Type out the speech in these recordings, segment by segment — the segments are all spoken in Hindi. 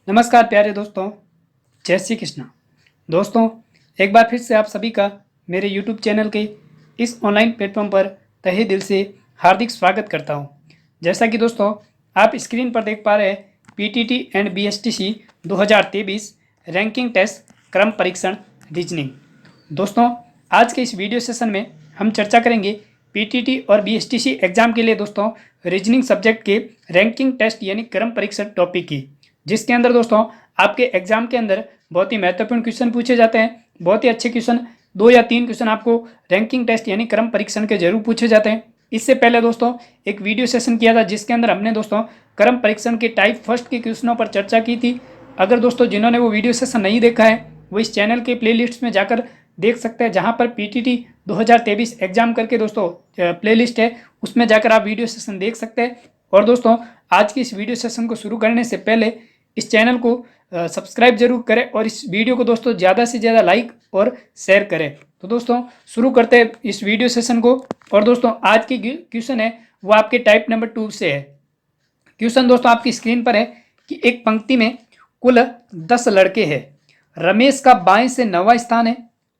नमस्कार प्यारे दोस्तों, जय श्री कृष्णा। दोस्तों, एक बार फिर से आप सभी का मेरे YouTube चैनल के इस ऑनलाइन प्लेटफॉर्म पर तहे दिल से हार्दिक स्वागत करता हूं। जैसा कि दोस्तों आप स्क्रीन पर देख पा रहे हैं, PTT and BSTC 2023 ranking test क्रम परीक्षण रीजनिंग। दोस्तों, आज के इस वीडियो सेशन में हम चर्चा करेंगे PTT और BSTC एग्जाम के लिए दोस्तों रीजनिंग सब्जेक्ट के रैंकिंग टेस्ट यानी क्रम परीक्षण टॉपिक की, जिसके अंदर दोस्तों आपके एग्जाम के अंदर बहुत ही महत्वपूर्ण क्वेश्चन पूछे जाते हैं। बहुत ही अच्छे क्वेश्चन, 2 या 3 क्वेश्चन आपको रैंकिंग टेस्ट यानी क्रम परीक्षण के जरूर पूछे जाते हैं। इससे पहले दोस्तों एक वीडियो सेशन किया था, जिसके अंदर हमने दोस्तों क्रम परीक्षण के टाइप फर्स्ट के क्वेश्चनों पर चर्चा की थी। अगर दोस्तों जिन्होंने वो वीडियो सेशन नहीं देखा है, वो इस चैनल के प्लेलिस्ट में जाकर देख सकते हैं, जहाँ पर PTT 2023 एग्जाम करके दोस्तों प्लेलिस्ट है, उसमें जाकर आप वीडियो सेशन देख सकते हैं। और दोस्तों आज की इस वीडियो सेशन को शुरू करने से पहले इस चैनल को सब्सक्राइब जरूर करें और इस वीडियो को दोस्तों ज़्यादा से ज़्यादा लाइक और शेयर करें। तो दोस्तों शुरू करते हैं इस वीडियो सेशन को। और दोस्तों आज की क्वेश्चन है वो आपके टाइप नंबर 2 से है। क्वेश्चन दोस्तों आपकी स्क्रीन पर है कि एक पंक्ति में कुल 10 लड़के हैं। रमेश का बाएं से 9वां स्थान है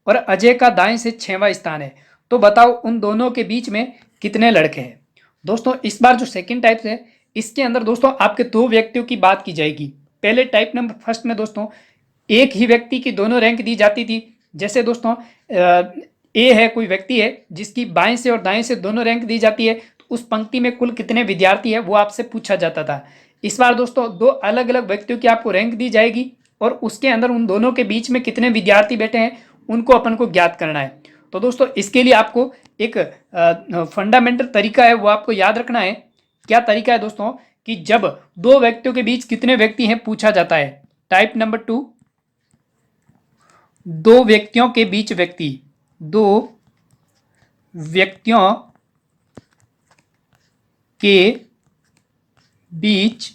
और अजय का दाएं से 6वां स्थान है। तो बताओ उन दोनों के बीच में कितने लड़के हैं। दोस्तों इस बार जो सेकंड टाइप है, इसके अंदर दोस्तों आपके 2 व्यक्तियों की बात की जाएगी। पहले टाइप नंबर फर्स्ट में दोस्तों एक ही व्यक्ति की दोनों रैंक दी जाती थी। जैसे दोस्तों ए है, कोई व्यक्ति है जिसकी बाएं से और दाएं से दोनों रैंक दी जाती है, तो उस पंक्ति में कुल कितने विद्यार्थी है वो आपसे पूछा जाता था। इस बार दोस्तों 2 अलग अलग व्यक्तियों की आपको रैंक दी जाएगी और उसके अंदर उन दोनों के बीच में कितने विद्यार्थी बैठे हैं उनको अपन को ज्ञात करना है। तो दोस्तों इसके लिए आपको एक फंडामेंटल तरीका है वो आपको याद रखना है। क्या तरीका है दोस्तों कि जब 2 व्यक्तियों के बीच कितने व्यक्ति हैं पूछा जाता है। टाइप नंबर 2, 2 व्यक्तियों के बीच व्यक्ति, 2 व्यक्तियों के बीच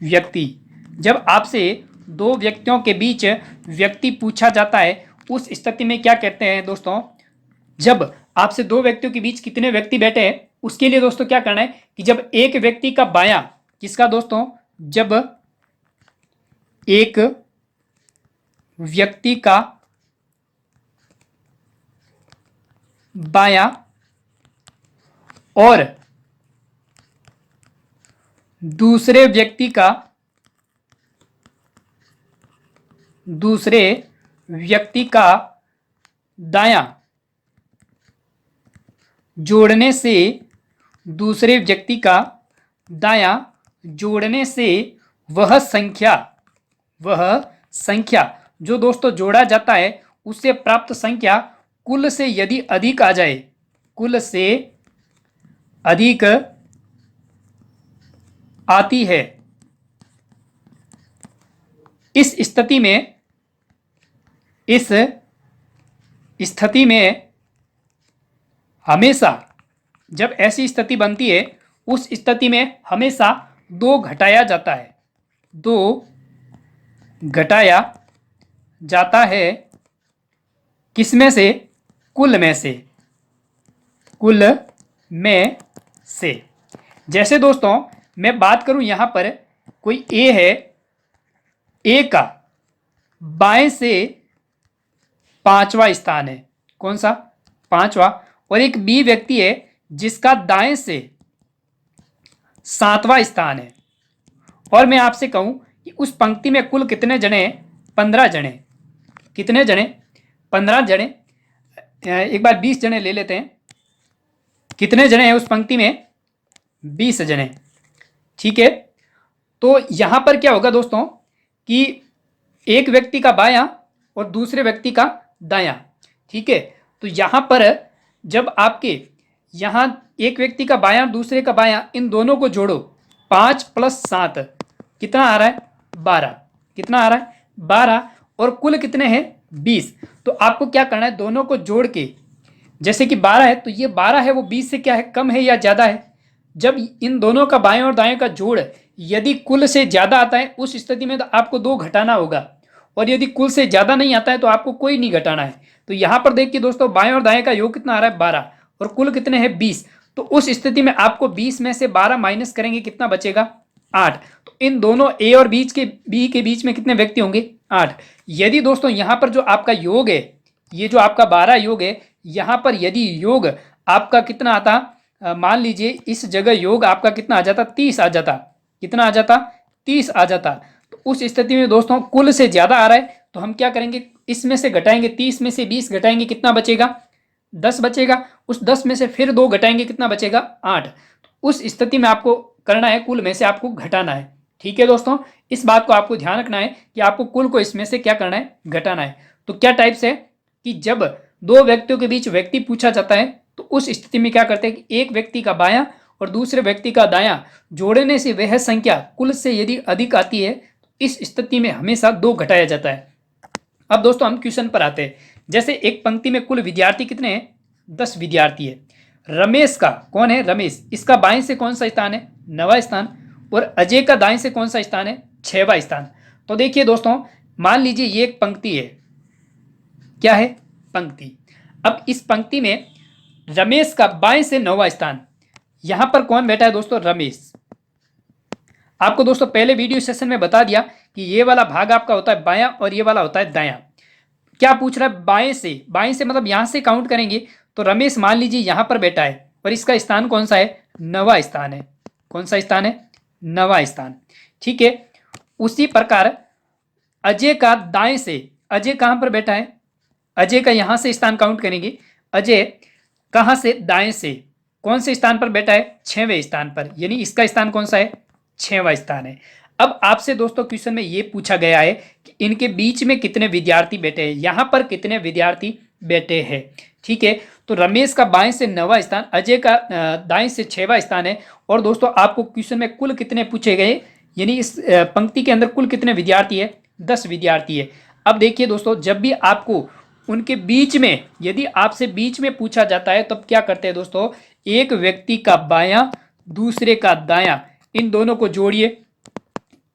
व्यक्ति। जब आपसे 2 व्यक्तियों के बीच व्यक्ति पूछा जाता है, उस स्थिति में क्या कहते हैं दोस्तों, जब आपसे 2 व्यक्तियों के बीच कितने व्यक्ति बैठे हैं, उसके लिए दोस्तों क्या करना है कि जब एक व्यक्ति का बायां, किसका दोस्तों, जब एक व्यक्ति का बायां और दूसरे व्यक्ति का दायां जोड़ने से, दूसरे व्यक्ति का दायां जोड़ने से वह संख्या जो दोस्तों जोड़ा जाता है उससे प्राप्त संख्या कुल से यदि अधिक आ जाए, कुल से अधिक आती है, इस स्थिति में हमेशा, जब ऐसी स्थिति बनती है उस स्थिति में हमेशा 2 घटाया जाता है, 2 घटाया जाता है। किसमें से? कुल में से। जैसे दोस्तों मैं बात करूं, यहां पर कोई ए है, ए का बाएं से 5वां स्थान है। कौन सा? 5वां। और एक बी व्यक्ति है जिसका दाएं से 7वां स्थान है। और मैं आपसे कहूं कि उस पंक्ति में कुल कितने जने? 15 जने। कितने जने? 15 जने। एक बार 20 जने ले लेते हैं। कितने जने हैं उस पंक्ति में? 20 जने। ठीक है, तो यहां पर क्या होगा दोस्तों कि एक व्यक्ति का बायां और दूसरे व्यक्ति का दायां। ठीक है, तो यहां पर जब आपके यहां एक व्यक्ति का बायां दूसरे का बायां, इन दोनों को जोड़ो, 5 + 7 कितना आ रहा है? 12। कितना आ रहा है? 12। और कुल कितने हैं? 20। तो आपको क्या करना है, दोनों को जोड़ के, जैसे कि 12 है तो ये 12 है, वो 20 से क्या है, कम है या ज़्यादा है? जब इन दोनों का बाएं और दाएं का जोड़ यदि कुल से ज़्यादा आता है, उस स्थिति में तो आपको 2 घटाना होगा। और यदि कुल से ज़्यादा नहीं आता है तो आपको कोई नहीं घटाना है। तो यहाँ पर देखिए दोस्तों, बाएं और दाएं का योग कितना आ रहा है? 12। और कुल कितने हैं? 20। तो उस स्थिति में आपको 20 में से 12 माइनस करेंगे, कितना बचेगा? 8। तो इन दोनों ए और बी के बीच में कितने व्यक्ति होंगे? 8। यदि दोस्तों यहां पर जो आपका योग है, ये जो आपका 12 योग है, यहां पर यदि योग आपका कितना आता, मान लीजिए इस जगह योग आपका कितना आ जाता? 30 आ जाता। कितना आ जाता? 30 आ जाता। तो उस स्थिति में दोस्तों कुल से ज्यादा आ रहा है, तो हम क्या करेंगे? इसमें से घटाएंगे, 30 में से 20 घटाएंगे, कितना बचेगा? 10 बचेगा। उस 10 में से फिर 2 घटाएंगे, कितना बचेगा? 8। उस स्थिति में आपको करना है, कुल में से आपको घटाना है। ठीक है दोस्तों, इस बात को आपको ध्यान रखना है कि आपको कुल को इसमें से क्या करना है? घटाना है। तो क्या टाइप्स है कि जब दो व्यक्तियों के बीच व्यक्ति पूछा जाता है, तो उस स्थिति में क्या करते हैं कि एक व्यक्ति का बायां और दूसरे व्यक्ति का दायां जोड़ने से वह संख्या कुल से यदि अधिक आती है, तो इस स्थिति में हमेशा 2 घटाया जाता है। अब दोस्तों हम क्वेश्चन पर आते हैं। जैसे एक पंक्ति में कुल विद्यार्थी कितने हैं? 10 विद्यार्थी है। रमेश का, कौन है? रमेश, इसका बाएं से कौन सा स्थान है? 9वां स्थान। और अजय का दाएं से कौन सा स्थान है? 6वां स्थान। तो देखिए दोस्तों, मान लीजिए ये एक पंक्ति है। क्या है? पंक्ति। अब इस पंक्ति में रमेश का बाएं से 9वां स्थान, यहां पर कौन बैठा है दोस्तों? रमेश। आपको दोस्तों पहले वीडियो सेशन में बता दिया कि ये वाला भाग आपका होता है बायां और ये वाला होता है दायां। क्या पूछ रहा है? बाएं से। बाएं से मतलब यहां से काउंट करेंगे तो रमेश मान लीजिए यहां पर बैठा है और इसका स्थान कौन सा है? 9वां स्थान है। कौन सा स्थान है? 9वां स्थान। ठीक है। उसी प्रकार अजय का दाएं से, अजय कहां पर बैठा है? अजय का यहां से स्थान काउंट करेंगे। अजय कहां से? दाएं से। कौन से स्थान पर बैठा है? 6वें स्थान पर, यानी इसका स्थान कौन सा है? 6वां स्थान है। अब आपसे दोस्तों क्वेश्चन में यह पूछा गया है कि इनके बीच में कितने विद्यार्थी बैठे हैं, यहां पर कितने विद्यार्थी बैठे हैं। ठीक है। तो रमेश का बाएं से 9वां स्थान, अजय का दाएं से 6वां स्थान है। और दोस्तों आपको क्वेश्चन में कुल कितने पूछे गए, यानी इस पंक्ति के अंदर कुल कितने विद्यार्थी है? 10 विद्यार्थी है। अब देखिए दोस्तों, जब भी आपको उनके बीच में, यदि आपसे बीच में पूछा जाता है, तब क्या करते हैं दोस्तों? एक व्यक्ति का बायां, दूसरे का दायां, इन दोनों को जोड़िए।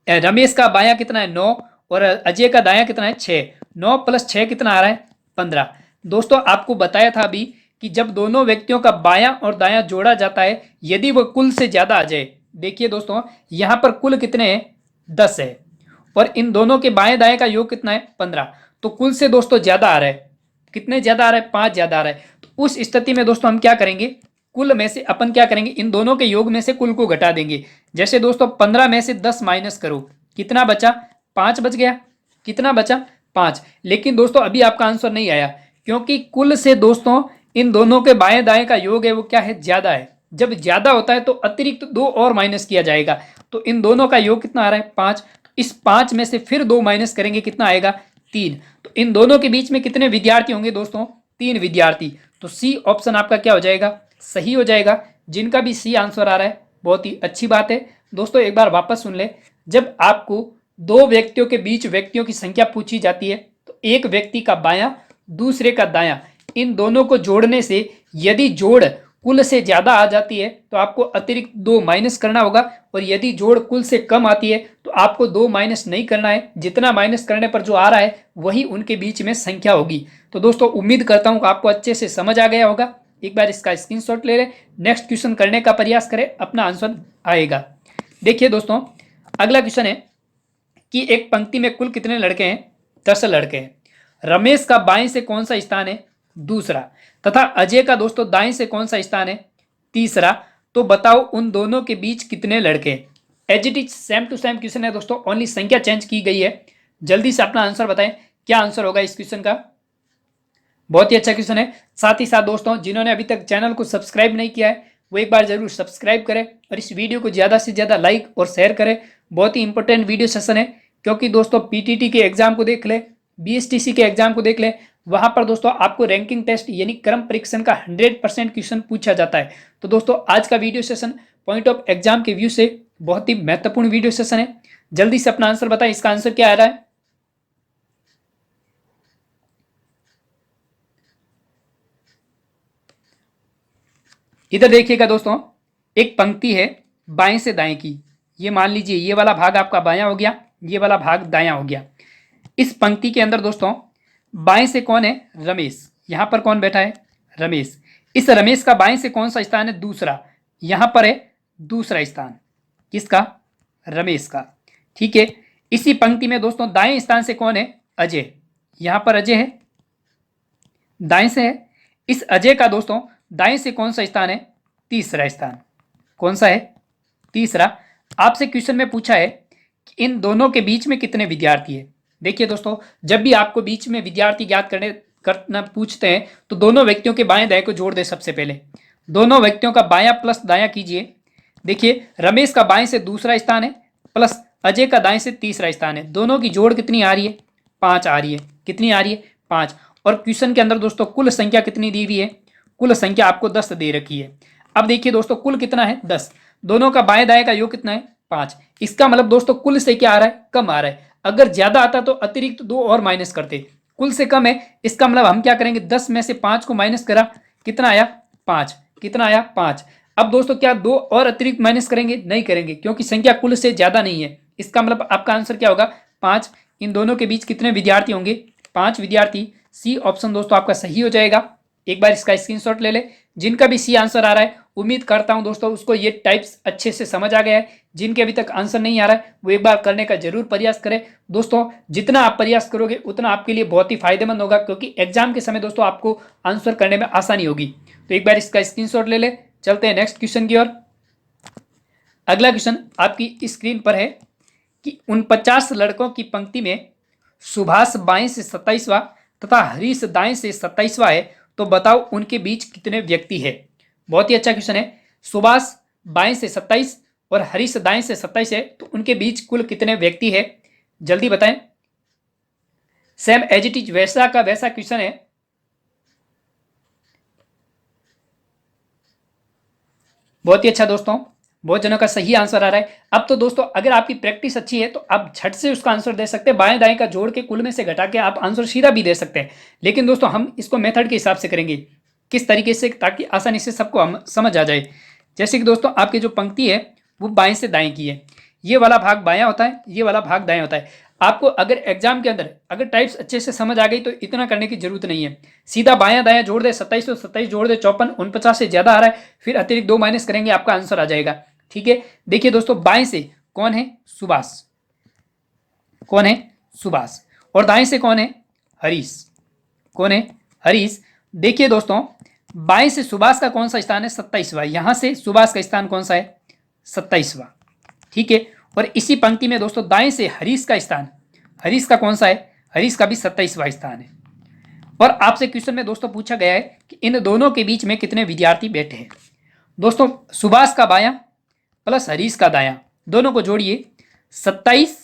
रमेश का बायां कितना है? 9। और अजय का दायां कितना है? 6। 9 + 6 कितना आ रहा है? 15। दोस्तों आपको बताया था अभी कि जब दोनों व्यक्तियों का बायां और दायां जोड़ा जाता है, यदि वह कुल से ज्यादा आ जाए, देखिए दोस्तों यहां पर कुल कितने हैं? 10 है। और इन दोनों के बाएं दाएं का योग कितना है? 15। तो कुल से दोस्तों ज्यादा आ रहा है। कितने ज्यादा आ रहा है? 5 ज्यादा आ रहा है। तो उस स्थिति में दोस्तों हम क्या करेंगे? कुल में से अपन क्या करेंगे? इन दोनों के योग में से कुल को घटा देंगे। जैसे दोस्तों 15 में से 10 माइनस करो, कितना बचा? 5 बच गया। कितना बचा? 5। लेकिन दोस्तों अभी आपका आंसर नहीं आया, क्योंकि कुल से दोस्तों इन दोनों के बाएं दाएं का योग है वो क्या है? ज्यादा है। जब ज्यादा होता है तो अतिरिक्त 2 और माइनस किया जाएगा। तो इन दोनों का योग कितना आ रहा है? 5। इस 5 में से फिर 2 माइनस करेंगे, कितना आएगा? 3। तो इन दोनों के बीच में कितने विद्यार्थी होंगे दोस्तों? 3 विद्यार्थी। तो सी ऑप्शन आपका क्या हो जाएगा? सही हो जाएगा। जिनका भी सी आंसर आ रहा है, बहुत ही अच्छी बात है। दोस्तों एक बार वापस सुन ले, जब आपको दो व्यक्तियों के बीच व्यक्तियों की संख्या पूछी जाती है, तो एक व्यक्ति का बायां, दूसरे का दायां, इन दोनों को जोड़ने से यदि जोड़ कुल से ज्यादा आ जाती है तो आपको अतिरिक्त 2 माइनस करना होगा, और यदि जोड़ कुल से कम आती है तो आपको 2 माइनस नहीं करना है। जितना माइनस करने पर जो आ रहा है वही उनके बीच में संख्या होगी। तो दोस्तों उम्मीद करता हूं कि आपको अच्छे से समझ आ गया होगा। एक बार इसका स्क्रीनशॉट ले लें, नेक्स्ट क्वेश्चन करने का प्रयास करें, अपना आंसर आएगा। देखिए दोस्तों अगला क्वेश्चन है कि एक पंक्ति में कुल कितने लड़के हैं? 10 लड़के हैं। रमेश का बाएं से कौन सा स्थान है? दूसरा। तथा अजय का दोस्तों दाएं से कौन सा स्थान है? तीसरा। तो बताओ उन दोनों के बीच कितने लड़के? As it is same to same question है दोस्तों, ओनली संख्या चेंज की गई है। जल्दी से अपना आंसर बताएं, क्या आंसर होगा इस क्वेश्चन का? बहुत ही अच्छा क्वेश्चन है। साथ ही साथ दोस्तों जिन्होंने अभी तक चैनल को सब्सक्राइब नहीं किया है, वो एक बार जरूर सब्सक्राइब करें और इस वीडियो को ज़्यादा से ज़्यादा लाइक और शेयर करें। बहुत ही इंपॉर्टेंट वीडियो सेशन है, क्योंकि दोस्तों पीटीटी के एग्जाम को देख ले, बीएसटीसी के एग्जाम को देख ले, वहां पर दोस्तों आपको रैंकिंग टेस्ट यानी क्रम परीक्षण का 100% क्वेश्चन पूछा जाता है। तो दोस्तों आज का video session point of exam के व्यू से बहुत ही महत्वपूर्ण वीडियो सेशन है। जल्दी से अपना आंसर बताएं, इसका आंसर क्या आ रहा है? इधर देखिएगा दोस्तों, एक पंक्ति है बाएं से दाएं की। ये मान लीजिए ये वाला भाग आपका बायां हो गया, ये वाला भाग दायां हो गया। इस पंक्ति के अंदर दोस्तों बाएं से कौन है? रमेश। यहां पर कौन बैठा है? रमेश। इस रमेश का बाएं से कौन सा स्थान है? दूसरा। यहां पर है दूसरा स्थान किसका? रमेश का। ठीक है, इसी पंक्ति में दोस्तों दाएं स्थान से कौन है? अजय। यहां पर अजय है, दाएं से है। इस अजय का दोस्तों दाएं से कौन सा स्थान है? तीसरा स्थान। कौन सा है? तीसरा। आपसे क्वेश्चन में पूछा है कि इन दोनों के बीच में कितने विद्यार्थी है। देखिए दोस्तों, जब भी आपको बीच में विद्यार्थी ज्ञात करना पूछते हैं तो दोनों व्यक्तियों के बाएं दाएं को जोड़ दे। सबसे पहले दोनों व्यक्तियों का बायां प्लस दायां कीजिए। देखिए, रमेश का बाएं से दूसरा स्थान है प्लस अजय का दाएं से तीसरा स्थान है। दोनों की जोड़ कितनी आ रही है? 5 आ रही है। कितनी आ रही है? 5। और क्वेश्चन के अंदर दोस्तों कुल संख्या कितनी दी हुई है? कुल संख्या आपको 10 दे रखी है। अब देखिए दोस्तों, कुल कितना है? 10। दोनों का बाएं दाएं का योग कितना है? 5। इसका मतलब दोस्तों कुल से क्या आ रहा है? कम आ रहा है। अगर ज्यादा आता तो अतिरिक्त 2 और माइनस करते। कुल से कम है, इसका मतलब हम क्या करेंगे? 10 में से 5 को माइनस करा, कितना आया? 5। कितना आया? 5। अब दोस्तों क्या 2 और अतिरिक्त माइनस करेंगे? नहीं करेंगे, क्योंकि संख्या कुल से ज्यादा नहीं है। इसका मतलब आपका आंसर क्या होगा? 5। इन दोनों के बीच कितने विद्यार्थी होंगे? 5 विद्यार्थी। सी ऑप्शन दोस्तों आपका सही हो जाएगा। एक बार इसका स्क्रीनशॉट ले ले। जिनका भी सी आंसर आ रहा है, उम्मीद करता हूं दोस्तों उसको ये टाइप्स अच्छे से समझ आ गया है। जिनके अभी तक आंसर नहीं आ रहा है वो एक बार करने का जरूर प्रयास करें। दोस्तों जितना आप प्रयास करोगे उतना आपके लिए बहुत ही फायदेमंद होगा, क्योंकि एग्जाम के समय दोस्तों आपको आंसर करने में आसानी होगी। तो एक बार इसका स्क्रीनशॉट ले ले। चलते हैं नेक्स्ट क्वेश्चन की ओर। अगला क्वेश्चन आपकी स्क्रीन पर है कि उन 50 लड़कों की पंक्ति में सुभाष बाएं से 27वां तथा हरीश दाएं से 27वां है, तो बताओ उनके बीच कितने व्यक्ति है। बहुत ही अच्छा क्वेश्चन है। सुभाष बाएं से 27 और हरीश दाएं से 27 है, तो उनके बीच कुल कितने व्यक्ति है? जल्दी बताएं। सेम एज इट इज वैसा का वैसा क्वेश्चन है। बहुत ही अच्छा दोस्तों, बहुत जनों का सही आंसर आ रहा है। अब तो दोस्तों अगर आपकी प्रैक्टिस अच्छी है तो आप झट से उसका आंसर दे सकते हैं। बाएं दाएं का जोड़ के कुल में से घटा के आप आंसर सीधा भी दे सकते हैं। लेकिन दोस्तों हम इसको मेथड के हिसाब से करेंगे, किस तरीके से, ताकि आसानी से सबको हम समझ आ जाए। जैसे कि दोस्तों आपकी जो पंक्ति है वो बाएं से दाएं की है। ये वाला भाग बायां होता है, ये वाला भाग दाएं होता है। आपको अगर एग्जाम के अंदर अगर टाइप्स अच्छे से समझ आ गई तो इतना करने की जरूरत नहीं है। सीधा बायां दायां जोड़ दे, 27 तो 27 जोड़ दे, 54 49 से ज्यादा आ रहा है, फिर अतिरिक्त 2 माइनस करेंगे, आपका आंसर आ जाएगा। ठीक है, देखिए दोस्तों बाएं से कौन है? सुभाष। कौन है? सुभाष। और दाएं से कौन है? हरीश। कौन है? हरीश। देखिए दोस्तों बाएं से सुभाष का कौन सा स्थान है? 27वां। यहां से सुभाष का स्थान कौन सा है? 27वां। ठीक है, और इसी पंक्ति में दोस्तों दाएं से हरीश का स्थान, हरीश का कौन सा है? हरीश का भी 27वां स्थान है। और आपसे क्वेश्चन में दोस्तों पूछा गया है कि इन दोनों के बीच में कितने विद्यार्थी बैठे हैं। दोस्तों सुभाष का बायां प्लस हरीश का दायां, दोनों को जोड़िए। 27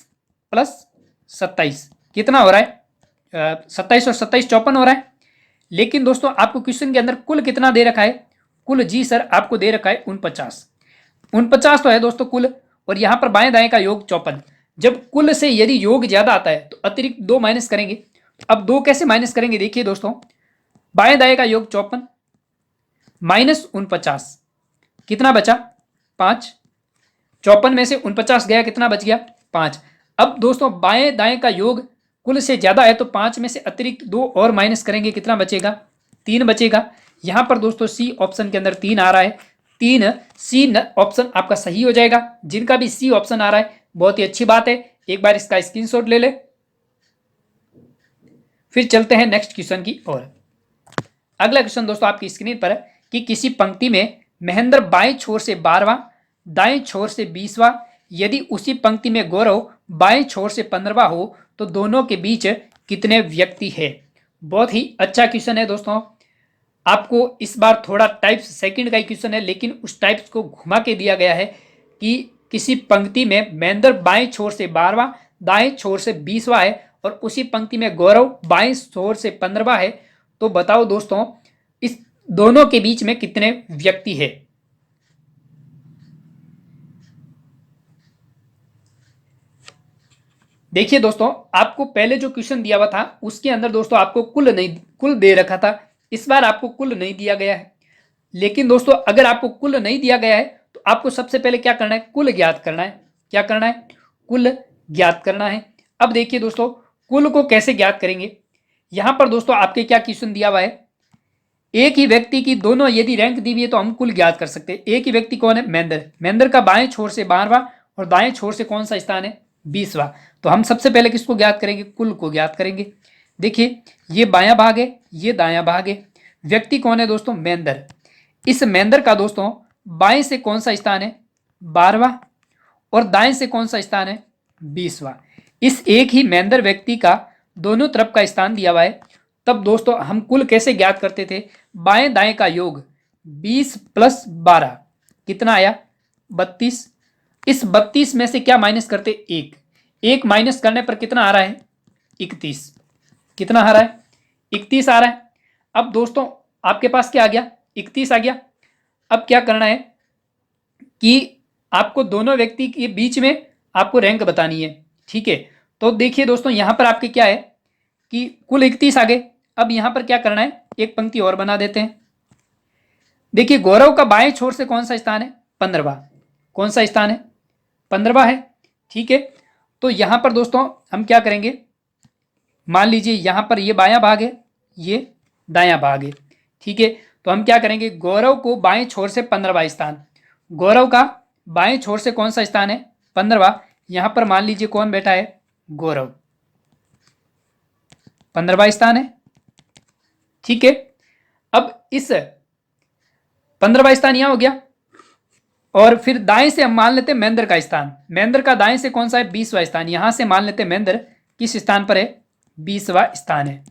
प्लस 27 कितना हो रहा है? 27 और 27 54 हो रहा है। लेकिन दोस्तों आपको क्वेश्चन के अंदर कुल कितना दे रखा है? कुल जी सर आपको दे रखा है 49। 49 तो है दोस्तों कुल, और यहां पर बाएं दाएं का योग 54। जब कुल से यदि योग ज्यादा आता है तो अतिरिक्त 2 माइनस करेंगे। अब 2 कैसे माइनस करेंगे? देखिए दोस्तों बाएं दाएं का योग 54 माइनस 49, कितना बचा? 5। 54 में से 49 गया, कितना बच गया? 5। अब दोस्तों बाएं दाएं का योग कुल से ज्यादा है तो 5 में से अतिरिक्त 2 और माइनस करेंगे, कितना बचेगा? 3 बचेगा। यहां पर दोस्तों सी ऑप्शन के अंदर 3 आ रहा है। 3 सी ऑप्शन आपका सही हो जाएगा। जिनका भी सी ऑप्शन आ रहा है बहुत ही अच्छी बात है। एक बार इसका स्क्रीनशॉट ले ले। फिर चलते हैं नेक्स्ट क्वेश्चन की ओर। अगला क्वेश्चन दोस्तों आपकी स्क्रीन पर है कि किसी पंक्ति में महेंद्र बाएं छोर से 12वां, दाएं छोर से 20वां, यदि उसी पंक्ति में गौरव बाएं छोर से 15वां हो तो दोनों के बीच कितने व्यक्ति है। बहुत ही अच्छा क्वेश्चन है दोस्तों। आपको इस बार थोड़ा टाइप्स सेकंड का ही क्वेश्चन है, लेकिन उस टाइप्स को घुमा के दिया गया है कि किसी पंक्ति में महेंद्र बाएं छोर से 12वां, दाएं छोर से 20वां है और उसी पंक्ति में गौरव बाएं छोर से 15वां है, तो बताओ दोस्तों इस दोनों के बीच में कितने व्यक्ति है। देखिए दोस्तों आपको पहले जो क्वेश्चन दिया हुआ था उसके अंदर दोस्तों आपको कुल दे रखा था। इस बार आपको कुल नहीं दिया गया है। लेकिन दोस्तों अगर आपको कुल नहीं दिया गया है तो आपको सबसे पहले क्या करना है? कुल ज्ञात करना है। क्या करना है? कुल ज्ञात करना है। अब देखिए दोस्तों कुल को कैसे ज्ञात करेंगे। यहां पर दोस्तों आपके क्या क्वेश्चन दिया हुआ है? एक ही व्यक्ति की दोनों यदि रैंक दी हुई है तो हम कुल ज्ञात कर सकते हैं। एक ही व्यक्ति कौन है? महेंद्र। महेंद्र का बाएं छोर से 12वां और दाएं छोर से कौन सा स्थान है, 20वां। तो हम सबसे पहले किसको ज्ञात करेंगे, कुल को ज्ञात करेंगे। देखिए ये बायां भाग है, ये दायां भाग है। व्यक्ति कौन है दोस्तों, मेंदर। इस मेंदर का दोस्तों बाएं से कौन सा स्थान है, 12वां, और दाएं से कौन सा स्थान है, 20वां। इस एक ही मेंदर व्यक्ति का दोनों तरफ का स्थान दिया हुआ है। तब दोस्तों हम कुल कैसे ज्ञात करते थे, बाएं दाएं का योग 20 + 12 कितना आया, 32। इस 32 में से क्या माइनस करते, एक माइनस करने पर कितना आ रहा है, 31। कितना आ रहा है, 31 आ रहा है। अब दोस्तों आपके पास क्या आ गया, 31 आ गया। अब क्या करना है कि आपको दोनों व्यक्ति के बीच में आपको रैंक बतानी है, ठीक है। तो देखिए दोस्तों यहां पर आपके क्या है कि कुल 31 आ गए। अब यहां पर क्या करना है, एक पंक्ति और बना देते हैं। देखिए गौरव का बाएं छोर से कौन सा स्थान है, 15वां। कौन सा स्थान है, 15वां है, ठीक है। तो यहां पर दोस्तों हम क्या करेंगे, मान लीजिए यहां पर ये बायां भाग है, ये दायां भाग है, ठीक है। तो हम क्या करेंगे, गौरव को बाएं छोर से 15वां स्थान, गौरव का बाएं छोर से कौन सा स्थान है, 15वां। यहां पर मान लीजिए कौन बैठा है, गौरव, 15वां स्थान है, ठीक है। अब इस 15वां स्थान यहां हो गया, और फिर दाएं से हम मान लेते हैं महेंद्र का स्थान। महेंद्र का दाएं से कौन सा है, 20वां स्थान। यहां से मान लेते हैं महेंद्र किस स्थान पर है, 20वां स्थान है,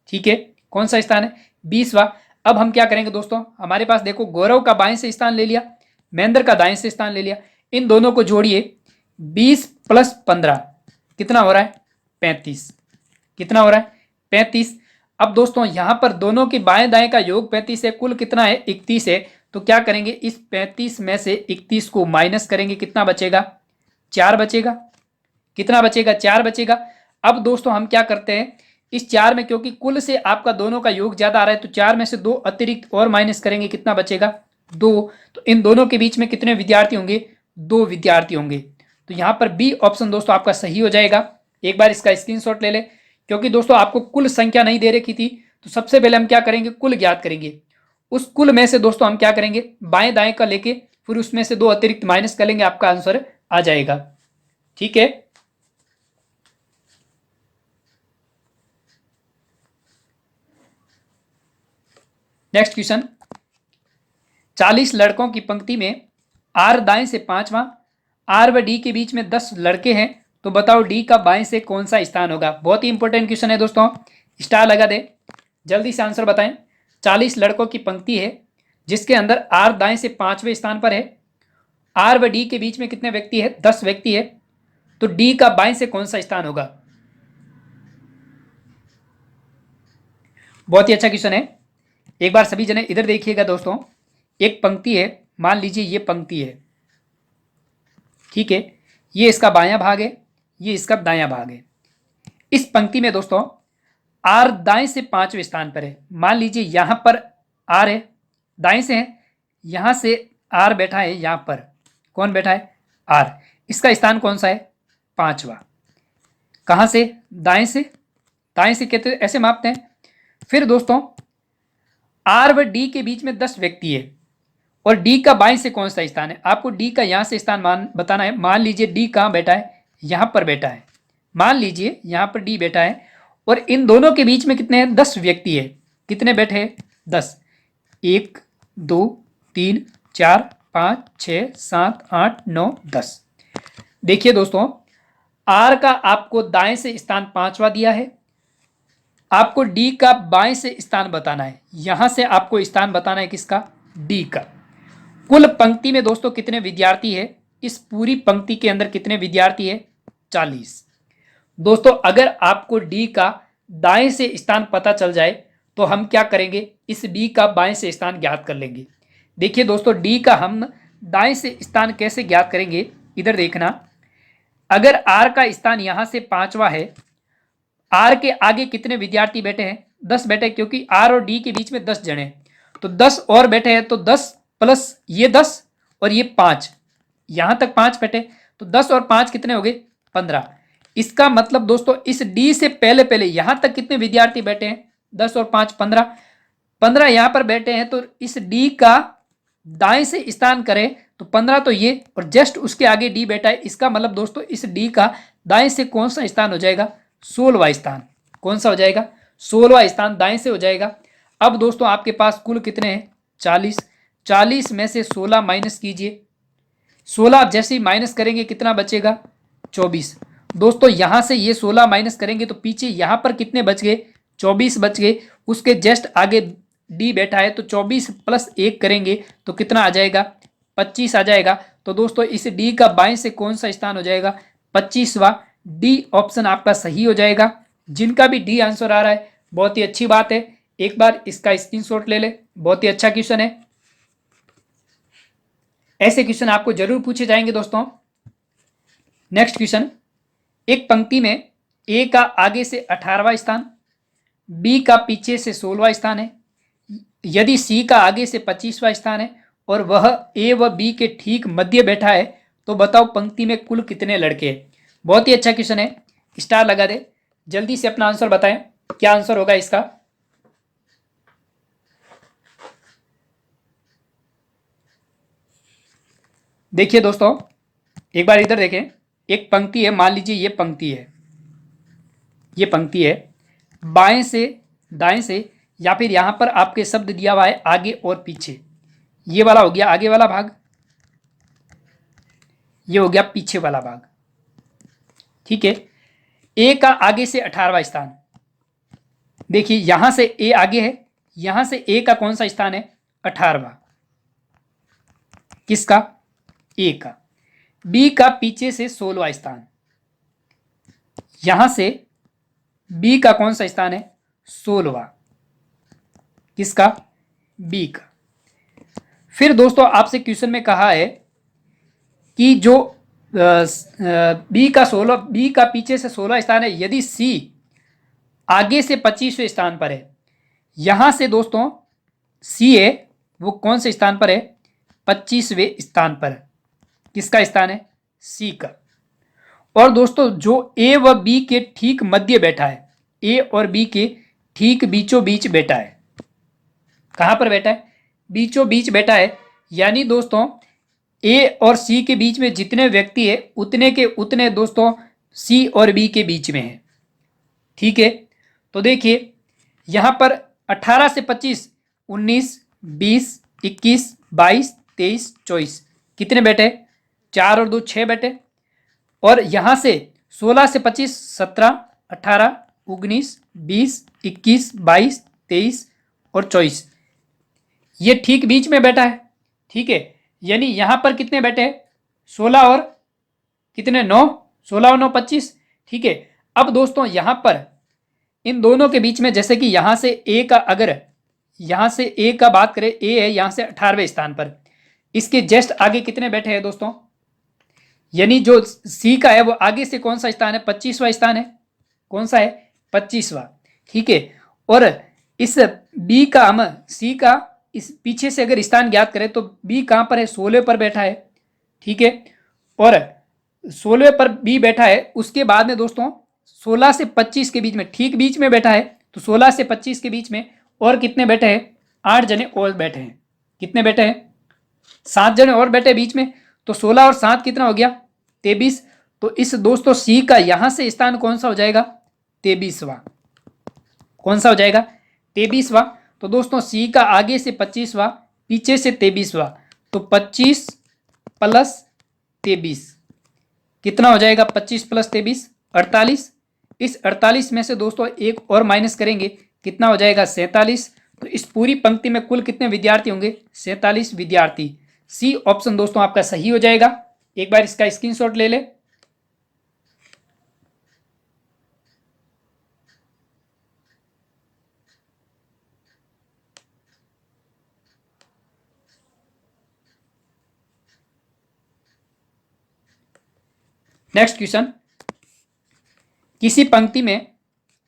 ठीक है। कौन सा स्थान है, 20वां। अब हम क्या करेंगे दोस्तों, हमारे पास देखो गौरव का बाएं से स्थान ले लिया, महेंद्र का दाएं से स्थान ले लिया, इन दोनों को जोड़िए, 20 + 15 कितना हो रहा है, 35। कितना हो रहा है, 35। अब दोस्तों यहां पर दोनों के बाएं दाएं का योग 35 है, कुल कितना है, 31 है। तो क्या करेंगे, इस 35 में से 31 को माइनस करेंगे, कितना बचेगा, 4 बचेगा। कितना बचेगा, 4 बचेगा। अब दोस्तों हम क्या करते हैं, इस 4 में क्योंकि कुल से आपका दोनों का योग ज्यादा आ रहा है, तो 4 में से 2 अतिरिक्त और माइनस करेंगे, कितना बचेगा, 2। तो इन दोनों के बीच में कितने विद्यार्थी होंगे, 2 विद्यार्थी होंगे। तो यहां पर बी ऑप्शन दोस्तों आपका सही हो जाएगा। एक बार इसका स्क्रीनशॉट ले ले, क्योंकि दोस्तों आपको कुल संख्या नहीं दे रखी थी। तो सबसे पहले हम क्या करेंगे, कुल ज्ञात करेंगे। उस कुल में से दोस्तों हम क्या करेंगे, बाएं दाएं का लेके फिर उसमें से 2 अतिरिक्त माइनस कर लेंगे, आपका आंसर आ जाएगा, ठीक है। नेक्स्ट क्वेश्चन, 40 लड़कों की पंक्ति में आर दाएं से 5वां, आर व डी के बीच में 10 लड़के हैं, तो बताओ डी का बाएं से कौन सा स्थान होगा। बहुत ही इंपॉर्टेंट क्वेश्चन है दोस्तों, स्टार लगा दे, जल्दी से आंसर बताएं। 40 लड़कों की पंक्ति है जिसके अंदर आर दाएं से 5वें स्थान पर है, आर व डी के बीच में कितने व्यक्ति है, 10 व्यक्ति है। तो डी का बाएं से कौन सा स्थान होगा। बहुत ही अच्छा क्वेश्चन है। एक बार सभी जने इधर देखिएगा दोस्तों, एक पंक्ति है, मान लीजिए ये पंक्ति है, ठीक है। ये इसका बायां भाग है, ये इसका दायां भाग है। इस पंक्ति में दोस्तों आर दाएं से 5वें स्थान पर है। मान लीजिए यहां पर आर है, दाएं से है, यहां से आर बैठा है, यहां पर कौन बैठा है, आर। इसका स्थान कौन सा है, 5वां। कहां से, दाएं से, दाएं से कहते ऐसे मापते हैं। फिर दोस्तों आर व डी के बीच में 10 व्यक्ति है, और डी का बाएं से कौन सा स्थान है, आपको डी का यहां से स्थान बताना है। मान लीजिए डी कहां बैठा है, यहां पर बैठा है। मान लीजिए यहां पर डी बैठा है, और इन दोनों के बीच में कितने हैं, 10 व्यक्ति है। कितने बैठे हैं, 10। 1 2 3 4 5 6 7 8 9 10। देखिए दोस्तों आर का आपको दाएं से स्थान 5वां दिया है, आपको डी का बाएं से स्थान बताना है। यहां से आपको स्थान बताना है किसका, डी का। कुल पंक्ति में दोस्तों कितने विद्यार्थी है, इस पूरी पंक्ति के अंदर कितने विद्यार्थी है, 40। दोस्तों अगर आपको डी का दाएं से स्थान पता चल जाए तो हम क्या करेंगे, इस डी का बाएं से स्थान ज्ञात कर लेंगे। देखिए दोस्तों डी का हम दाएं से स्थान कैसे ज्ञात करेंगे, इधर देखना। अगर आर का स्थान यहां से 5वां है, आर के आगे कितने विद्यार्थी बैठे हैं, 10 बैठे, क्योंकि आर और डी के बीच में 10 जने हैं। तो 10 और बैठे हैं, तो 10 प्लस ये 10 और ये 5, यहां तक 5 बैठे, तो 10 और 5 कितने हो गए, 15। इसका मतलब दोस्तों इस डी से पहले पहले यहां तक कितने विद्यार्थी बैठे हैं, 10 और 5 15, 15 यहां पर बैठे हैं। तो इस डी का दाएं से स्थान करें तो 15 तो ये, और जस्ट उसके आगे डी बैठा है, इसका मतलब दोस्तों इस डी का दाएं से कौन सा स्थान हो जाएगा? 16वां स्थान। कौन सा हो जाएगा? 16वां स्थान दाएं से हो जाएगा। अब दोस्तों आपके पास कुल कितने हैं? 40। 40 में से 16 माइनस कीजिए। 16 आप जैसे ही माइनस करेंगे कितना बचेगा? 24। दोस्तों यहां से ये 16 माइनस करेंगे तो पीछे यहां पर कितने बच गए? 24 बच गए। उसके जस्ट आगे डी बैठा है तो 24 प्लस 1 करेंगे तो कितना आ जाएगा? 25 आ जाएगा। तो दोस्तों इस डी का बाएं से कौन सा स्थान हो जाएगा? 25वां। डी ऑप्शन आपका सही हो जाएगा। जिनका भी डी आंसर आ रहा है बहुत ही अच्छी बात है, एक बार इसका स्क्रीनशॉट ले ले। बहुत ही अच्छा क्वेश्चन है। ऐसे क्वेश्चन आपको जरूर पूछे जाएंगे दोस्तों। नेक्स्ट क्वेश्चन, एक पंक्ति में ए का आगे से 18वां स्थान, बी का पीछे से 16वां स्थान है। यदि सी का आगे से 25वां स्थान है और वह ए व बी के ठीक मध्य बैठा है तो बताओ पंक्ति में कुल कितने लड़के हैं? बहुत ही अच्छा क्वेश्चन है, स्टार लगा दे। जल्दी से अपना आंसर बताएं, क्या आंसर होगा इसका? देखिए दोस्तों, एक बार इधर देखें। एक पंक्ति है, मान लीजिए ये पंक्ति है, ये पंक्ति है। बाएं से दाएं से, या फिर यहां पर आपके शब्द दिया हुआ है आगे और पीछे। ये वाला हो गया आगे वाला भाग, ये हो गया पीछे वाला भाग। ठीक है। ए का आगे से 18वां स्थान, देखिए यहां से ए आगे है, यहां से ए का कौन सा स्थान है? 18वां। किसका? ए का। बी का पीछे से 16वां स्थान, यहां से बी का कौन सा स्थान है? 16वां। किसका? बी का। फिर दोस्तों आपसे क्वेश्चन में कहा है कि जो बी का पीछे से 16 स्थान है, यदि सी आगे से 25वें स्थान पर है। यहां से दोस्तों सी है वो कौन से स्थान पर है? 25वें स्थान पर। किसका स्थान है? सी का। और दोस्तों जो ए व बी के ठीक मध्य बैठा है, ए और बी के ठीक बीचों बीच बैठा है। कहां पर बैठा है? बीचों बीच बैठा है। यानी दोस्तों ए और सी के बीच में जितने व्यक्ति है उतने के उतने दोस्तों सी और बी के बीच में है। ठीक है। तो देखिए यहां पर 18 से 25, 19, 20, 21, 22, 23, 24 कितने बैठे? 4 और 2 6 बैठे। और यहां से 16 से 25, 17, 18, 19, 20, 21, 22, 23 और 24, ये ठीक बीच में बैठा है। ठीक है। यानी यहां पर कितने बैठे हैं? 16 और कितने? 9। 16 और 9 25। ठीक है। अब दोस्तों यहां पर इन दोनों के बीच में, जैसे कि यहां से ए का, अगर यहां से ए का बात करें, ए है यहां से 18वें स्थान पर, इसके जस्ट आगे कितने बैठे हैं दोस्तों? यानी जो सी का है वो आगे से कौन सा स्थान है? 25वां स्थान है। कौन सा है? 25वां। ठीक है। और इस बी का, हम सी का इस पीछे से अगर स्थान ज्ञात करें तो बी कहां पर है? 16 पर बैठा है। ठीक है। और 16 पर बी बैठा है। उसके बाद में दोस्तों 16 से 25 के बीच में, ठीक बीच में बैठा है। तो 16 से 25 के बीच में और कितने बैठे हैं? 8 जने और बैठे हैं। कितने बैठे हैं? 7 जने और बैठे बीच में। तो 16 और 7 कितना हो गया? 23। तो इस दोस्तों सी का यहां से स्थान कौन सा हो जाएगा? 23वां। कौन सा हो जाएगा? 23वां। तो दोस्तों सी का आगे से 25वां, पीछे से 23वां, तो 25 प्लस 23 कितना हो जाएगा? 25 प्लस 23 48। इस 48 में से दोस्तों एक और माइनस करेंगे, कितना हो जाएगा? 47। तो इस पूरी पंक्ति में कुल कितने विद्यार्थी होंगे? 47 विद्यार्थी। सी ऑप्शन दोस्तों आपका सही हो जाएगा। एक बार इसका स्क्रीनशॉट ले ले। नेक्स्ट क्वेश्चन, किसी पंक्ति में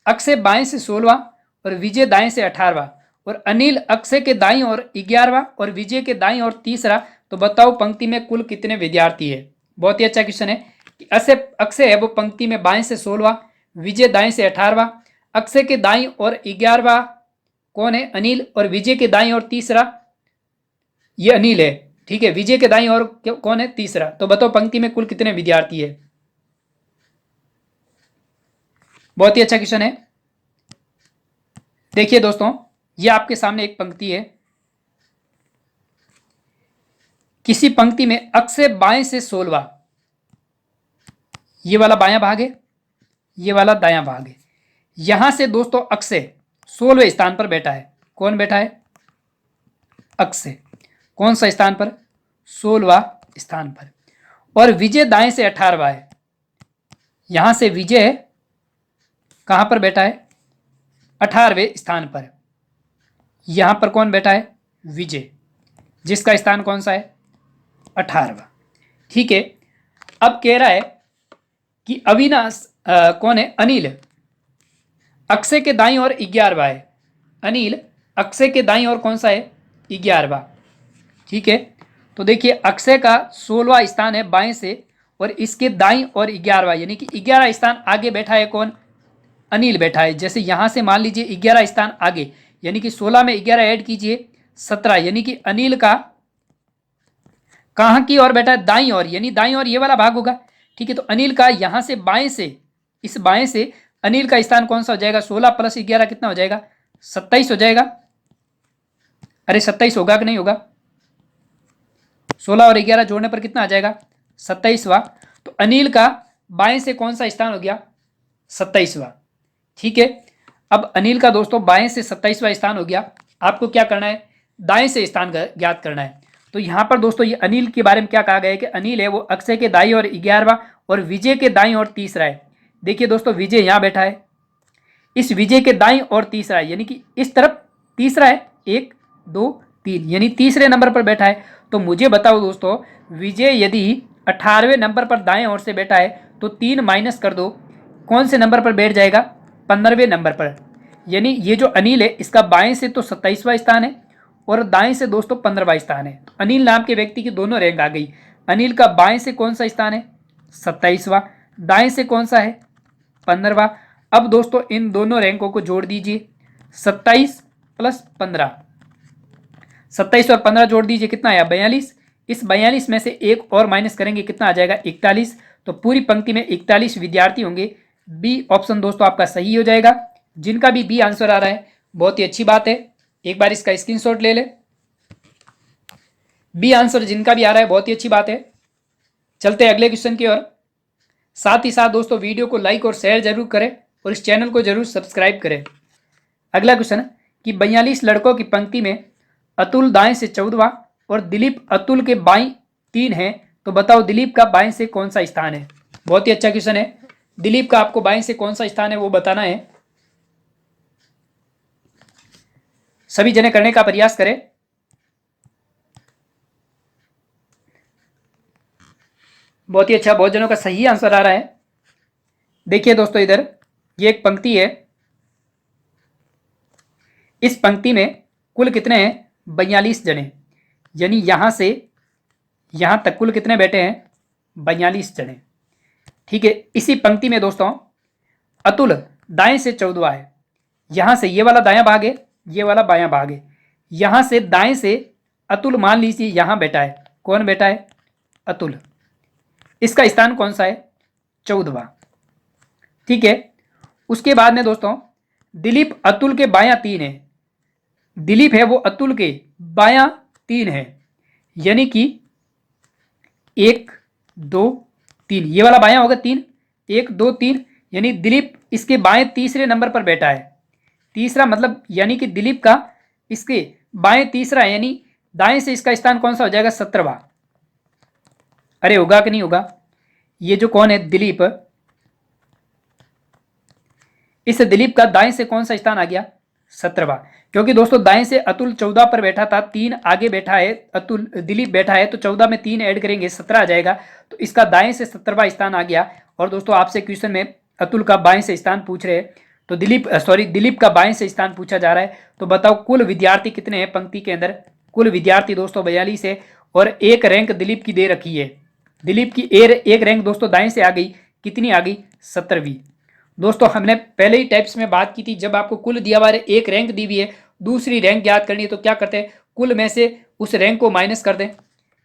अक्षय बाएं से 16वां और विजय दाएं से 18वां और अनिल अक्षय के दाईं और 11वां और विजय के दाईं और तीसरा, तो बताओ पंक्ति में कुल कितने विद्यार्थी है? बहुत ही अच्छा क्वेश्चन है। अक्षय है वो पंक्ति में बाएं से 16वां, विजय दाएं से 18वां, अक्षय के दाईं और 11वां कौन है? अनिल, और विजय के दाईं और तीसरा ये अनिल है, ठीक है। विजय के दाईं ओर कौन है? तीसरा। तो बताओ पंक्ति में कुल कितने विद्यार्थी है? बहुत ही अच्छा क्वेश्चन है। देखिए दोस्तों, ये आपके सामने एक पंक्ति है। किसी पंक्ति में अक्ष से बाएं से 16, ये वाला बायां भाग है, ये वाला दायां भाग है। यहां से दोस्तों अक्ष से 16वें स्थान पर बैठा है। कौन बैठा है? अक्ष से कौन सा स्थान पर? 16वां स्थान पर। और विजय दाएं से 18वां है। यहां से विजय कहां पर बैठा है? 18वें स्थान पर। यहां पर कौन बैठा है? विजय, जिसका स्थान कौन सा है? 18वां। ठीक है। अब कह रहा है कि अविनाश कौन है? अनिल अक्षय के दाईं ओर 11वां है। अनिल अक्षय के दाईं ओर कौन सा है? 11वां। ठीक है। तो देखिए अक्षय का 16वां स्थान है बाएं से, और इसके दाईं ओर 11वां, यानी कि 11 स्थान आगे बैठा है कौन? अनिल बैठा है। जैसे यहां से मान लीजिए 11 स्थान आगे, यानी कि 16 में 11 ऐड कीजिए 17, यानी कि अनिल का कहां की ओर बैठा है? दाईं ओर, यानी दाईं ओर ये वाला भाग होगा। ठीक है। तो अनिल का यहां से बाएं से, इस बाएं से अनिल का स्थान कौन सा हो जाएगा? 16 प्लस 11 कितना हो जाएगा? 27 हो जाएगा। अरे 27 होगा कि नहीं होगा? 16 और 11 जोड़ने पर कितना आ जाएगा? 27वां। तो अनिल का बाएं से कौन सा स्थान हो गया? 27वां। ठीक है। अब अनिल का दोस्तों बाएं से 27वां स्थान हो गया। आपको क्या करना है? दाएं से स्थान ज्ञात करना है। तो यहां पर दोस्तों ये अनिल के बारे में क्या कहा गया है कि अनिल है वो अक्षय के दाईं ओर 11वां और विजय के दाईं ओर तीसरा है। देखिए दोस्तों विजय यहां बैठा है, इस विजय के दाईं ओर तीसरा है, यानी कि इस तरफ तीसरा है, 1 2 3, यानी तीसरे नंबर पर बैठा है। तो मुझे बताओ दोस्तों, विजय यदि 18वें नंबर पर दाएं ओर से बैठा है तो 3 माइनस कर दो, कौन से नंबर पर बैठ जाएगा? 15वें नंबर पर। यानी ये जो अनिल है इसका बाएं से तो 27वां स्थान है और दाएं से दोस्तों 15वां स्थान है। तो अनिल नाम के व्यक्ति की दोनों रैंक आ गई। अनिल का बाएं से कौन सा स्थान है? 27वां। दाएं से कौन सा है? 15वां। अब दोस्तों इन दोनों रैंकों को जोड़ दीजिए, 27 प्लस 15, 27 और 15 जोड़ दीजिए, कितना आया? 42। इस 42 में से एक और माइनस करेंगे, कितना आ जाएगा? 41। तो पूरी पंक्ति में 41 विद्यार्थी होंगे। बी ऑप्शन दोस्तों आपका सही हो जाएगा। जिनका भी बी आंसर आ रहा है बहुत ही अच्छी बात है, एक बार इसका स्क्रीनशॉट ले ले। बी आंसर जिनका भी आ रहा है बहुत ही अच्छी बात है। चलते हैं अगले क्वेश्चन की ओर। साथ ही साथ दोस्तों वीडियो को लाइक और शेयर जरूर करें और इस चैनल को जरूर सब्सक्राइब करें। अगला क्वेश्चन कि 42 लड़कों की पंक्ति में अतुल दाएं से 14वां और दिलीप अतुल के बाईं 3 है, तो बताओ दिलीप का बाएं से कौन सा स्थान है? बहुत ही अच्छा क्वेश्चन है। दिलीप का आपको बाएं से कौन सा स्थान है वो बताना है। सभी जने करने का प्रयास करें। बहुत ही अच्छा, बहुत जनों का सही आंसर आ रहा है। देखिए दोस्तों इधर ये एक पंक्ति है, इस पंक्ति में कुल कितने हैं? 42 जने, यानी यहां से यहां तक कुल कितने बैठे हैं? 42 जने। ठीक है। इसी पंक्ति में दोस्तों अतुल दाएं से 14वां है, यहां से ये वाला दायां भाग है, ये वाला बायां भाग है। यहां से दाएं से अतुल मान लीजिए यहां बैठा है। कौन बैठा है? अतुल। इसका स्थान कौन सा है? 14वां। ठीक है। उसके बाद में दोस्तों दिलीप अतुल के बायां 3 है, दिलीप है वो अतुल के बायां 3 है, यानी कि 1 2 3, ये वाला बायां होगा 3, 1 2 3, यानी दिलीप इसके बाएं तीसरे नंबर पर बैठा है। तीसरा मतलब यानी कि दिलीप का इसके बाएं तीसरा है, यानी दाएं से इसका स्थान कौन सा हो जाएगा? 17वां। अरे होगा कि नहीं होगा? ये जो कौन है? दिलीप, इस दिलीप का दाएं से कौन सा स्थान आ गया? 17वां। क्योंकि दोस्तों दाएं से अतुल 14 पर बैठा था, 3 आगे बैठा है, अतुल दिलीप बैठा है, तो 14 में 3 ऐड करेंगे 17 आ जाएगा। तो इसका दाएं से 17वां स्थान आ गया। और दोस्तों आपसे क्वेश्चन में अतुल का बाएं से स्थान पूछ रहे हैं, तो दिलीप का बाएं से स्थान पूछा जा रहा है। तो बताओ कुल विद्यार्थी कितने हैं पंक्ति के अंदर? कुल विद्यार्थी दोस्तों 42 है और एक रैंक दिलीप की दे रखी है। दिलीप की एक रैंक दोस्तों दाएं से आ गई, कितनी आ गई? 17वीं। दोस्तों हमने पहले ही टाइप्स में बात की थी, जब आपको कुल दिया हुआ है, एक रैंक दी हुई है, दूसरी रैंक याद करनी है तो क्या करते हैं? कुल में से उस रैंक को माइनस कर दें,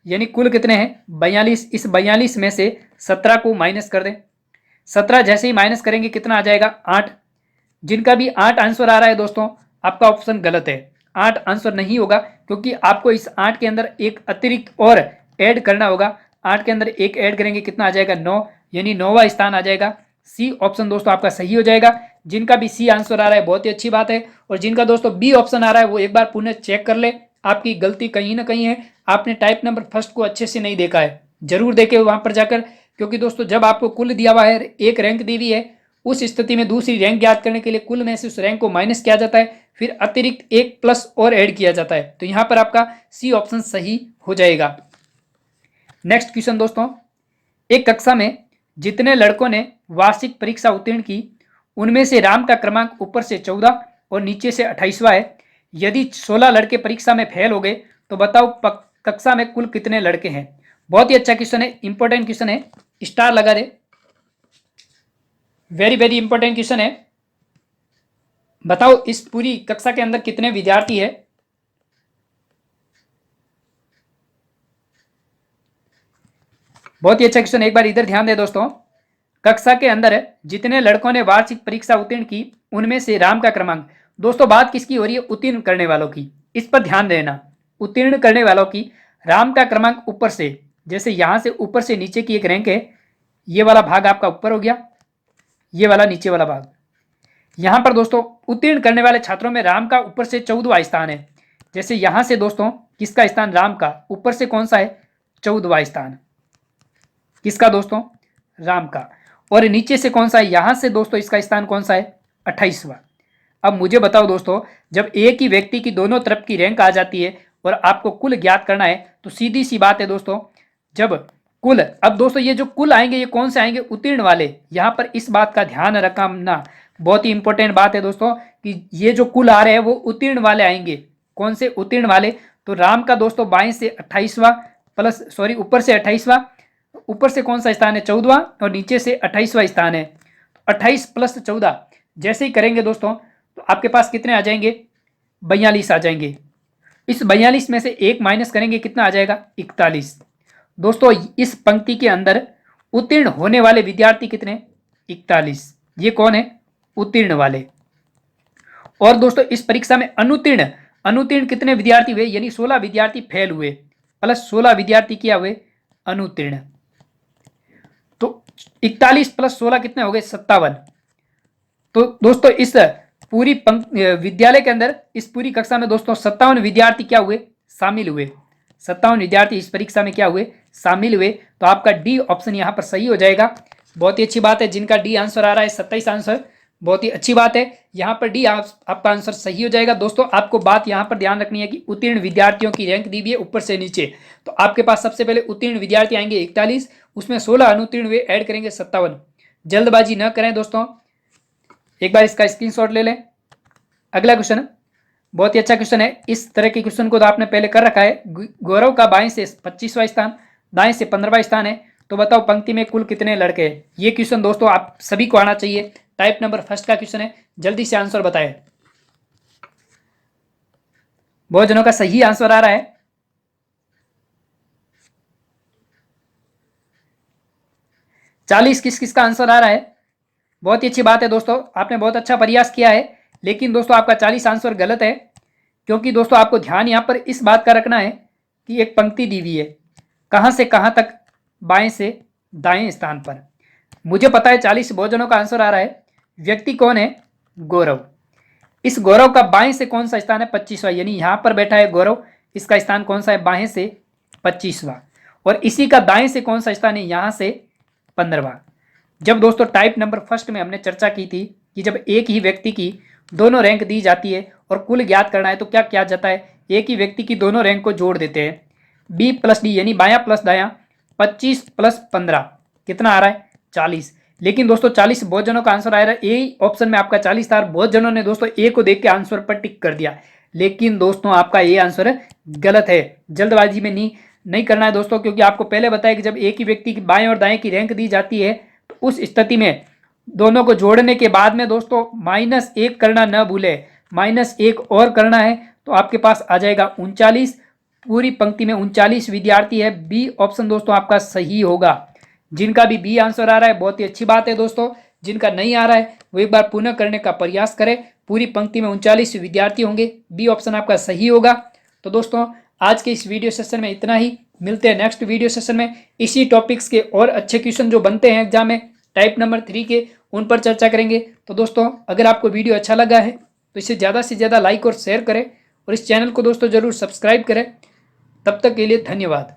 यानी कुल कितने हैं 42। इस 42 में से 17 को माइनस कर दें। 17 जैसे ही माइनस करेंगे कितना आ जाएगा 8। जिनका भी 8 आंसर आ रहा है दोस्तों, आपका ऑप्शन गलत है, 8 आंसर नहीं होगा, क्योंकि आपको इस 8 के अंदर एक अतिरिक्त और ऐड करना होगा। 8 के अंदर एक ऐड करेंगे कितना आ जाएगा 9, यानी 9वां स्थान आ जाएगा। सी ऑप्शन दोस्तों आपका सही हो जाएगा। जिनका भी सी आंसर आ रहा है बहुत ही अच्छी बात है, और जिनका दोस्तों बी ऑप्शन आ रहा है वो एक बार पुनः चेक कर ले, आपकी गलती कहीं ना कहीं है, आपने टाइप नंबर फर्स्ट को अच्छे से नहीं देखा है, जरूर देखे वहां पर जाकर। क्योंकि दोस्तों जब आपको कुल दिया हुआ है, एक रैंक दी हुई है, उस स्थिति में दूसरी रैंक ज्ञात करने के लिए कुल में से उस रैंक को माइनस किया जाता है, फिर अतिरिक्त एक प्लस और ऐड किया जाता है। तो यहां पर आपका सी ऑप्शन सही हो जाएगा। नेक्स्ट क्वेश्चन दोस्तों, एक कक्षा में जितने लड़कों ने वार्षिक परीक्षा उत्तीर्ण की, उनमें से राम का क्रमांक ऊपर से 14 और नीचे से 28वां है। यदि 16 लड़के परीक्षा में फेल हो गए तो बताओ कक्षा में कुल कितने लड़के हैं। बहुत ही अच्छा क्वेश्चन है, इंपॉर्टेंट क्वेश्चन है, स्टार लगा दे, वेरी वेरी इंपॉर्टेंट क्वेश्चन है। बताओ इस पूरी कक्षा के अंदर कितने विद्यार्थी है। बहुत ही अच्छा क्वेश्चन, एक बार इधर ध्यान दे दोस्तों। कक्षा के अंदर जितने लड़कों ने वार्षिक परीक्षा उत्तीर्ण की, उनमें से राम का क्रमांक, दोस्तों बात किसकी हो रही है, उत्तीर्ण करने वालों की, इस पर ध्यान देना। उत्तीर्ण करने वालों की राम का क्रमांक ऊपर से, जैसे यहां से ऊपर से नीचे की एक रैंक है, ये वाला भाग आपका ऊपर हो गया, ये वाला नीचे वाला भाग। यहां पर दोस्तों उत्तीर्ण करने वाले छात्रों में राम का ऊपर से 14वां स्थान है। जैसे यहां से दोस्तों किसका स्थान, राम का ऊपर से कौन सा है, 14वां स्थान, किसका दोस्तों, राम का। और नीचे से कौन सा है, यहां से दोस्तों इसका स्थान कौन सा है, 28वां। अब मुझे बताओ दोस्तों, जब एक ही व्यक्ति की दोनों तरफ की रैंक आ जाती है और आपको कुल ज्ञात करना है, तो सीधी सी बात है दोस्तों, जब कुल, अब दोस्तों ये जो कुल आएंगे ये कौन से आएंगे, उत्तीर्ण वाले। यहां पर इस बात का ध्यान रखना, बहुत ही इंपॉर्टेंट बात है दोस्तों, कि ये जो कुल आ रहे हैं वो उत्तीर्ण वाले आएंगे। कौन से उत्तीर्ण वाले, तो राम का दोस्तों बाएं से 28वां प्लस, सॉरी ऊपर से 28वां, ऊपर से कौन सा स्थान है 14वां, और नीचे से 28वां स्थान है। 28 प्लस 14 जैसे ही करेंगे दोस्तों, तो आपके पास कितने आ जाएंगे, 42 आ जाएंगे। इस 42 में से एक माइनस करेंगे कितना आ जाएगा, 41। दोस्तों इस पंक्ति के अंदर उत्तीर्ण होने वाले विद्यार्थी कितने, 41। ये कौन है, उत्तीर्ण वाले। और दोस्तों इस परीक्षा में अनुत्तीर्ण, अनुत्तीर्ण कितने विद्यार्थी हुए, यानी 16 विद्यार्थी फेल हुए, प्लस 16 विद्यार्थी क्या हुए, अनुत्तीर्ण। तो 41 प्लस 16 कितने हो गए, 57। तो दोस्तों इस पूरी विद्यालय के अंदर, इस पूरी कक्षा में दोस्तों 57 विद्यार्थी क्या हुए, शामिल हुए। 57 विद्यार्थी इस परीक्षा में क्या हुए, शामिल हुए। तो आपका डी ऑप्शन यहां पर सही हो जाएगा। बहुत ही अच्छी बात है, जिनका डी आंसर आ रहा है 27 आंसर, बहुत ही अच्छी बात है। यहां पर डी आपका आंसर सही हो जाएगा। दोस्तों आपको बात यहां पर ध्यान रखनी है कि उत्तीर्ण विद्यार्थियों की रैंक दी हुई है ऊपर से नीचे। तो आपके पास सबसे पहले उत्तीर्ण विद्यार्थी आएंगे 41, उसमें 16 अनुत्तीर्ण हुए, ऐड करेंगे 57। जल्दबाजी न करें दोस्तों, एक बार इसका स्क्रीनशॉट ले लें। अगला क्वेश्चन बहुत ही अच्छा क्वेश्चन है, इस तरह के क्वेश्चन को तो आपने पहले कर रखा है। गौरव का बाएं से 25वां स्थान, दाएं से 15वां स्थान है, तो बताओ पंक्ति में कुल कितने लड़के हैं। ये क्वेश्चन दोस्तों आप सभी को आना चाहिए, टाइप नंबर फर्स्ट का क्वेश्चन है, जल्दी से आंसर बताएं। बहुत जनों का सही आंसर आ रहा है। चालीस किस किस का आंसर आ रहा है, बहुत ही अच्छी बात है दोस्तों, आपने बहुत अच्छा प्रयास किया है। लेकिन दोस्तों आपका 40 आंसर गलत है, क्योंकि दोस्तों आपको ध्यान यहां पर इस बात का रखना है कि एक पंक्ति दी हुई है, कहां से कहां तक, बाएं से दाएं स्थान पर। मुझे पता है 40 बहुत जनों का आंसर आ रहा है। व्यक्ति कौन है, गौरव। इस गौरव का बाएं से कौन सा स्थान है, 25वां, यानी यहां पर बैठा है गौरव, इसका स्थान कौन सा है, बाएं से 25वां। और इसी का दाएं से कौन सा स्थान है, यहां से 15वां। जब दोस्तों टाइप नंबर फर्स्ट में हमने चर्चा की थी कि जब एक ही व्यक्ति की दोनों रैंक दी जाती है और कुल ज्ञात करना है, तो क्या किया जाता है, एक ही व्यक्ति की दोनों रैंक को जोड़ देते हैं, बी प्लस डी, यानी बायां प्लस दायां, 25 प्लस 15 कितना आ रहा है, 40। लेकिन दोस्तों 40 बहुत जनों का आंसर आ रहा है, ए ऑप्शन में आपका 40 था। बहुत जनों ने दोस्तों ए को देख के आंसर पर टिक कर दिया, लेकिन दोस्तों आपका ये आंसर गलत है। जल्दबाजी में नहीं करना है दोस्तों, क्योंकि आपको पहले बताया कि जब एक ही व्यक्ति की बाएं और दाएं की रैंक दी जाती है, तो उस स्थिति में दोनों को जोड़ने के बाद में दोस्तों -1 करना न भूले, -1 और करना है, तो आपके पास आ जाएगा 39 पूरी पंक्ति में 39 विद्यार्थी है। बी ऑप्शन दोस्तों आपका सही होगा। जिनका भी बी आंसर आ रहा है बहुत ही अच्छी बात है दोस्तों। जिनका नहीं आ रहा है वो एक बार पुनः करने का प्रयास करें। पूरी पंक्ति में 39 विद्यार्थी होंगे। बी ऑप्शन आपका सही होगा। तो दोस्तों आज के इस वीडियो सेशन में इतना ही। मिलते हैं नेक्स्ट वीडियो सेशन में। इसी टॉपिक्स के और अच्छे क्वेश्चन जो बनते हैं एग्जाम में टाइप नंबर 3 के, उन पर चर्चा करेंगे। तो दोस्तों अगर आपको वीडियो अच्छा लगा है तो इसे ज़्यादा से ज़्यादा लाइक और शेयर करें और इस चैनल को दोस्तों ज़रूर सब्सक्राइब करें। तब तक के लिए धन्यवाद।